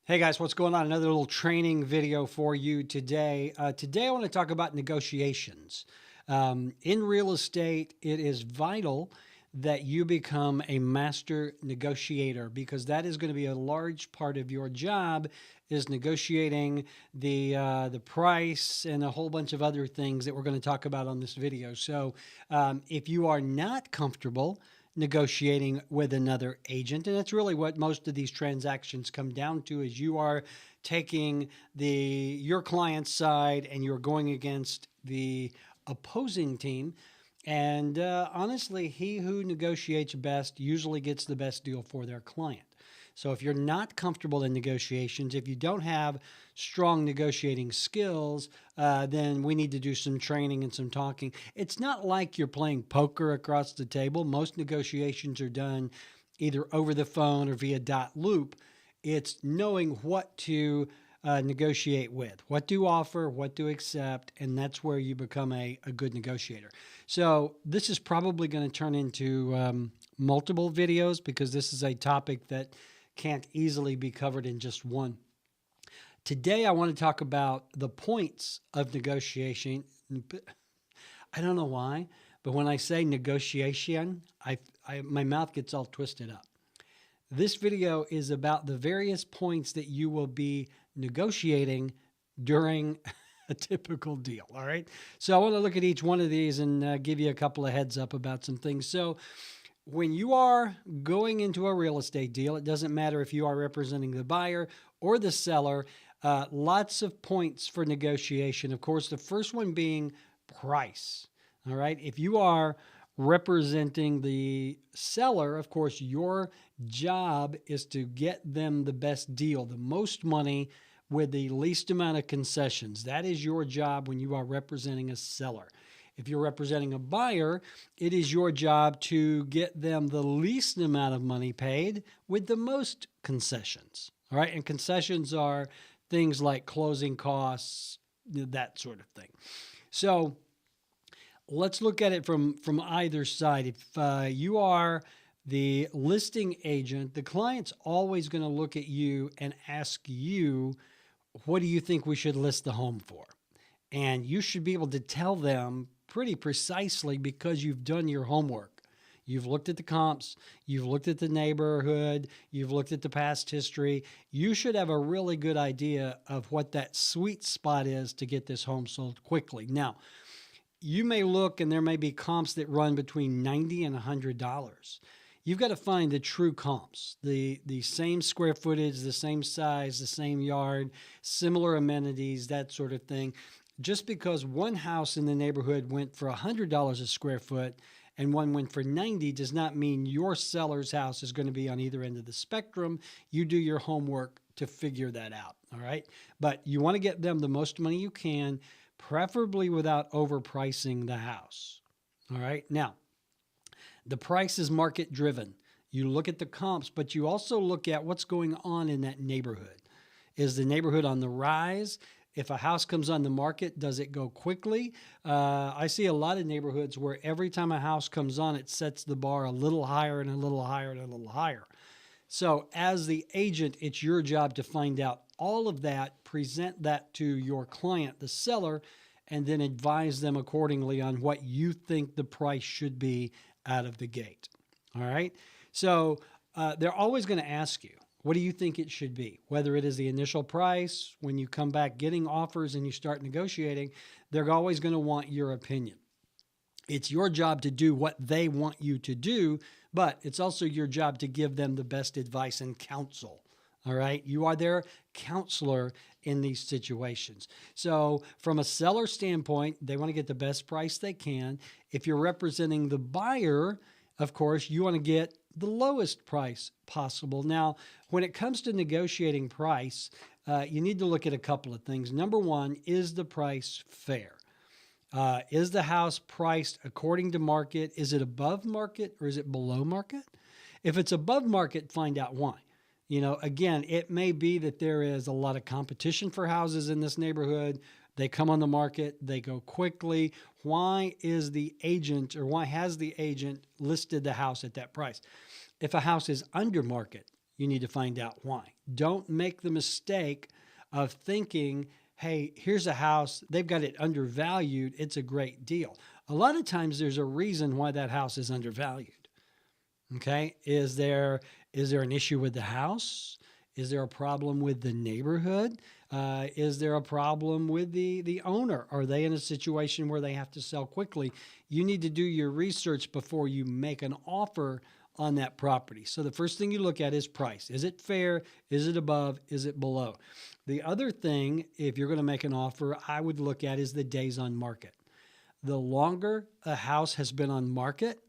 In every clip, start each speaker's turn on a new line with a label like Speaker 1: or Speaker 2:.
Speaker 1: Hey guys, what's going on? Another little training video for you today. Today I want to talk about negotiations. In real estate, it is vital that you become a master negotiator because that is going to be a large part of your job is negotiating the price and a whole bunch of other things that we're going to talk about on this video. So if you are not comfortable negotiating with another agent, and that's really what most of these transactions come down to, is you are taking your client's side and you're going against the opposing team. And honestly, he who negotiates best usually gets the best deal for their client. So if you're not comfortable in negotiations, if you don't have strong negotiating skills, then we need to do some training and some talking. It's not like you're playing poker across the table. Most negotiations are done either over the phone or via dot loop. It's knowing what to negotiate with, what to offer, what to accept, and that's where you become a good negotiator. So this is probably going to turn into multiple videos because this is a topic that can't easily be covered in just one. Today, I want to talk about the points of negotiation. I don't know why, but when I say negotiation, my mouth gets all twisted up. This video is about the various points that you will be negotiating during a typical deal. All right. So I want to look at each one of these and give you a couple of heads up about some things. So when you are going into a real estate deal, it doesn't matter if you are representing the buyer or the seller, lots of points for negotiation. Of course, the first one being price. All right. If you are representing the seller, of course, your job is to get them the best deal, the most money with the least amount of concessions. That is your job when you are representing a seller. If you're representing a buyer, it is your job to get them the least amount of money paid with the most concessions. All right. And concessions are things like closing costs, that sort of thing. So let's look at it from either side. If you are the listing agent, the client's always going to look at you and ask you, what do you think we should list the home for? And you should be able to tell them pretty precisely because you've done your homework. You've looked at the comps, you've looked at the neighborhood, you've looked at the past history. You should have a really good idea of what that sweet spot is to get this home sold quickly. Now, you may look and there may be comps that run between $90 and $100. You've got to find the true comps, the same square footage, the same size, the same yard, similar amenities, that sort of thing. Just because one house in the neighborhood went for $100 a square foot and one went for $90 does not mean your seller's house is going to be on either end of the spectrum. You do your homework to figure that out, all right? But you want to get them the most money you can, preferably without overpricing the house, all right? Now, the price is market driven. You look at the comps, but you also look at what's going on in that neighborhood. Is the neighborhood on the rise? If a house comes on the market, does it go quickly? I see a lot of neighborhoods where every time a house comes on, it sets the bar a little higher and a little higher and a little higher. So as the agent, it's your job to find out all of that, present that to your client, the seller, and then advise them accordingly on what you think the price should be out of the gate. All right. So they're always going to ask you, what do you think it should be? Whether it is the initial price, when you come back getting offers and you start negotiating, they're always going to want your opinion. It's your job to do what they want you to do, but it's also your job to give them the best advice and counsel. All right. You are their counselor in these situations. So from a seller standpoint, they want to get the best price they can. If you're representing the buyer, of course, you want to get the lowest price possible. Now, when it comes to negotiating price, you need to look at a couple of things. Number one, is the price fair? Is the house priced according to market? Is it above market or is it below market? If it's above market, find out why. You know, again, it may be that there is a lot of competition for houses in this neighborhood. They come on the market, they go quickly. Why is the agent, or why has the agent listed the house at that price? If a house is under market, you need to find out why. Don't make the mistake of thinking, hey, here's a house, they've got it undervalued, it's a great deal. A lot of times there's a reason why that house is undervalued. Okay? Is there an issue with the house? Is there a problem with the neighborhood? Is there a problem with the owner? Are they in a situation where they have to sell quickly? You need to do your research before you make an offer on that property. So the first thing you look at is price. Is it fair? Is it above? Is it below? The other thing, if you're going to make an offer, I would look at is the days on market. The longer a house has been on market,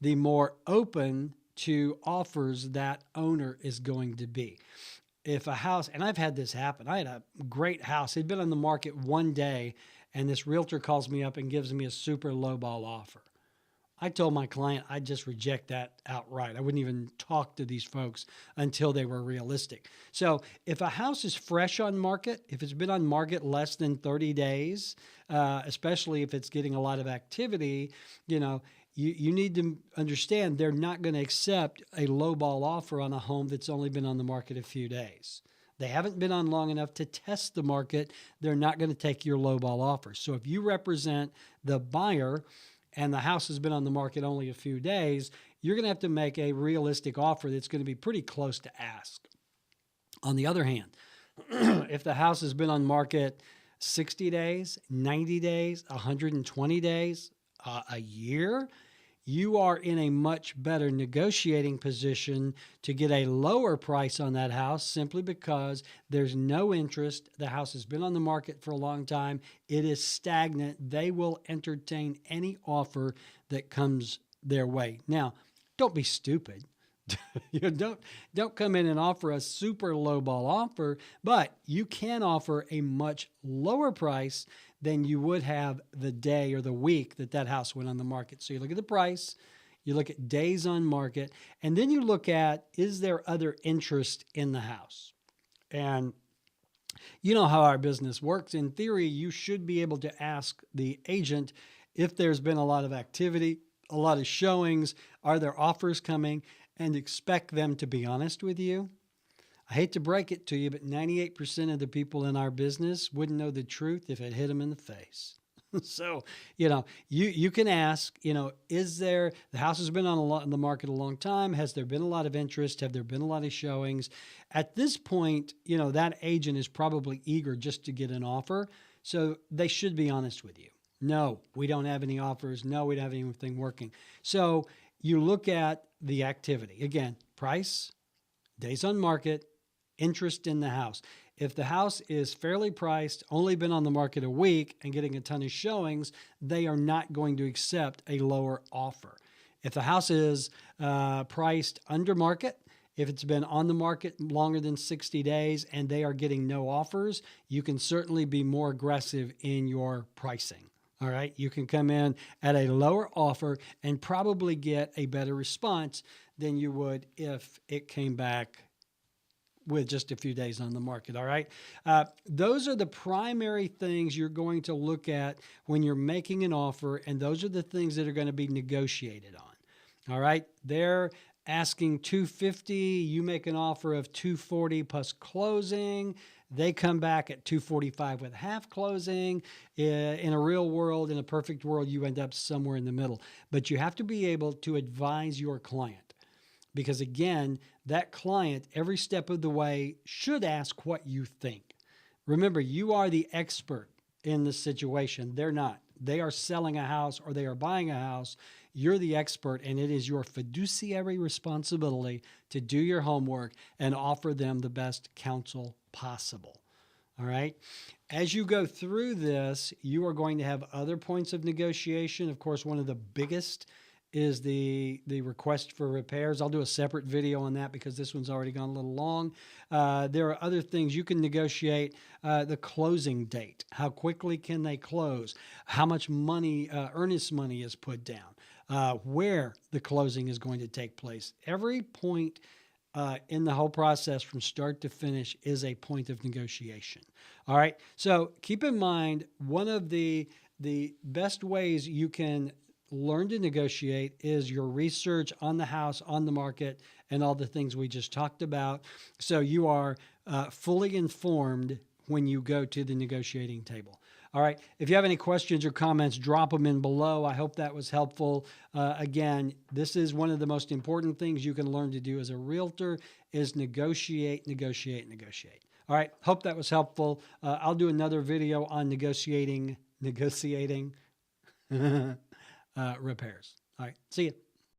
Speaker 1: the more open to offers that owner is going to be. If a house, and I've had this happen, I had a great house. It'd been on the market one day, and this realtor calls me up and gives me a super lowball offer. I told my client I'd just reject that outright. I wouldn't even talk to these folks until they were realistic. So if a house is fresh on market, if it's been on market less than 30 days, especially if it's getting a lot of activity, you need to understand they're not going to accept a lowball offer on a home that's only been on the market a few days. They haven't been on long enough to test the market. They're not going to take your lowball offer. So if you represent the buyer and the house has been on the market only a few days, you're going to have to make a realistic offer that's going to be pretty close to ask. On the other hand, if the house has been on market 60 days, 90 days, 120 days, a year, you are in a much better negotiating position to get a lower price on that house simply because there's no interest. The house has been on the market for a long time. It is stagnant. They will entertain any offer that comes their way. Now, don't be stupid. Don't come in and offer a super lowball offer, but you can offer a much lower price than you would have the day or the week that house went on the market. So you look at the price, you look at days on market, and then you look at, is there other interest in the house? And you know how our business works. In theory, you should be able to ask the agent if there's been a lot of activity, a lot of showings, are there offers coming, and expect them to be honest with you. I hate to break it to you, but 98% of the people in our business wouldn't know the truth if it hit them in the face. So, you can ask, is there, the house has been on the market a long time. Has there been a lot of interest? Have there been a lot of showings? At this point, that agent is probably eager just to get an offer. So they should be honest with you. No, we don't have any offers. No, we don't have anything working. So you look at the activity. Again, price, days on market, interest in the house. If the house is fairly priced, only been on the market a week and getting a ton of showings, they are not going to accept a lower offer. If the house is priced under market, if it's been on the market longer than 60 days and they are getting no offers, you can certainly be more aggressive in your pricing. All right. You can come in at a lower offer and probably get a better response than you would if it came back with just a few days on the market. All right. Those are the primary things you're going to look at when you're making an offer. And those are the things that are going to be negotiated on. All right. They're asking $250. You make an offer of $240 plus closing. They come back at $245 with half closing. In a real world, in a perfect world, you end up somewhere in the middle. But you have to be able to advise your client. Because again, that client, every step of the way, should ask what you think. Remember, you are the expert in the situation. They're not. They are selling a house or they are buying a house. You're the expert, and it is your fiduciary responsibility to do your homework and offer them the best counsel possible. All right. As you go through this, you are going to have other points of negotiation. Of course, one of the biggest is the request for repairs. I'll do a separate video on that because this one's already gone a little long. There are other things you can negotiate. The closing date. How quickly can they close? How much money, earnest money is put down? Where the closing is going to take place. Every point in the whole process from start to finish is a point of negotiation. All right. So keep in mind, one of the best ways you can learn to negotiate is your research on the house, on the market, and all the things we just talked about. So you are fully informed when you go to the negotiating table. All right. If you have any questions or comments, drop them in below. I hope that was helpful. Again, this is one of the most important things you can learn to do as a realtor is negotiate, negotiate, negotiate. All right. Hope that was helpful. I'll do another video on negotiating repairs. All right. See you.